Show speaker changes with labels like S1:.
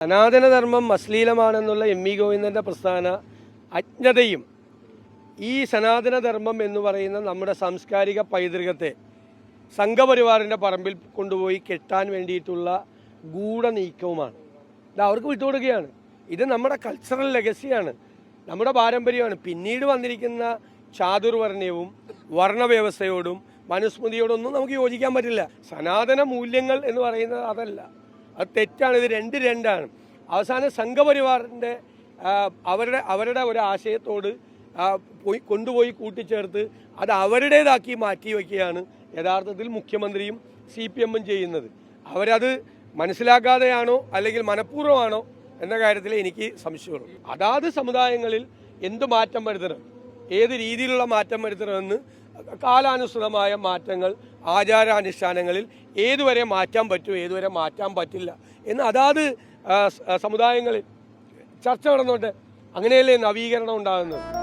S1: സനാതനധർമ്മം അശ്ലീലമാണെന്നുള്ള MV. ഗോവിന്ദൻ്റെ പ്രസ്ഥാന അജ്ഞതയും ഈ സനാതനധർമ്മം എന്ന് പറയുന്ന നമ്മുടെ സാംസ്കാരിക പൈതൃകത്തെ സംഘപരിവാറിൻ്റെ പറമ്പിൽ കൊണ്ടുപോയി കെട്ടാൻ വേണ്ടിയിട്ടുള്ള ഗൂഢനീക്കവുമാണ്. ഇത് അവർക്ക് വിട്ടുകൊടുക്കുകയാണ്. ഇത് നമ്മുടെ കൾച്ചറൽ ലെഗസിയാണ്, നമ്മുടെ പാരമ്പര്യമാണ്. പിന്നീട് വന്നിരിക്കുന്ന ചാതുർവർണ്ണയവും വർണ്ണവ്യവസ്ഥയോടും മനുസ്മൃതിയോടൊന്നും നമുക്ക് യോജിക്കാൻ പറ്റില്ല. സനാതന മൂല്യങ്ങൾ എന്ന് പറയുന്നത് അതല്ല, അത് തെറ്റാണ്. ഇത് രണ്ടാണ്. അവസാനം സംഘപരിവാറിൻ്റെ അവരുടെ ഒരു ആശയത്തോട് കൊണ്ടുപോയി കൂട്ടിച്ചേർത്ത് അത് അവരുടേതാക്കി മാറ്റി വയ്ക്കുകയാണ് യഥാർത്ഥത്തിൽ മുഖ്യമന്ത്രിയും CPM-ഉം ചെയ്യുന്നത്. അവരത് മനസ്സിലാക്കാതെയാണോ അല്ലെങ്കിൽ മനഃപൂർവ്വമാണോ എന്ന കാര്യത്തിൽ എനിക്ക് സംശയമുള്ളൂ. അതാത് സമുദായങ്ങളിൽ എന്ത് മാറ്റം വരുത്തണം, ഏത് രീതിയിലുള്ള മാറ്റം വരുത്തണമെന്ന് കാലാനുസൃതമായ മാറ്റങ്ങൾ ആചാരാനുഷ്ഠാനങ്ങളിൽ ഏതുവരെ മാറ്റാൻ പറ്റും, ഏതുവരെ മാറ്റാൻ പറ്റില്ല എന്ന് അതാത് സമുദായങ്ങളിൽ ചർച്ച നടന്നോട്ടെ. അങ്ങനെയല്ലേ നവീകരണം ഉണ്ടാകുന്നത്.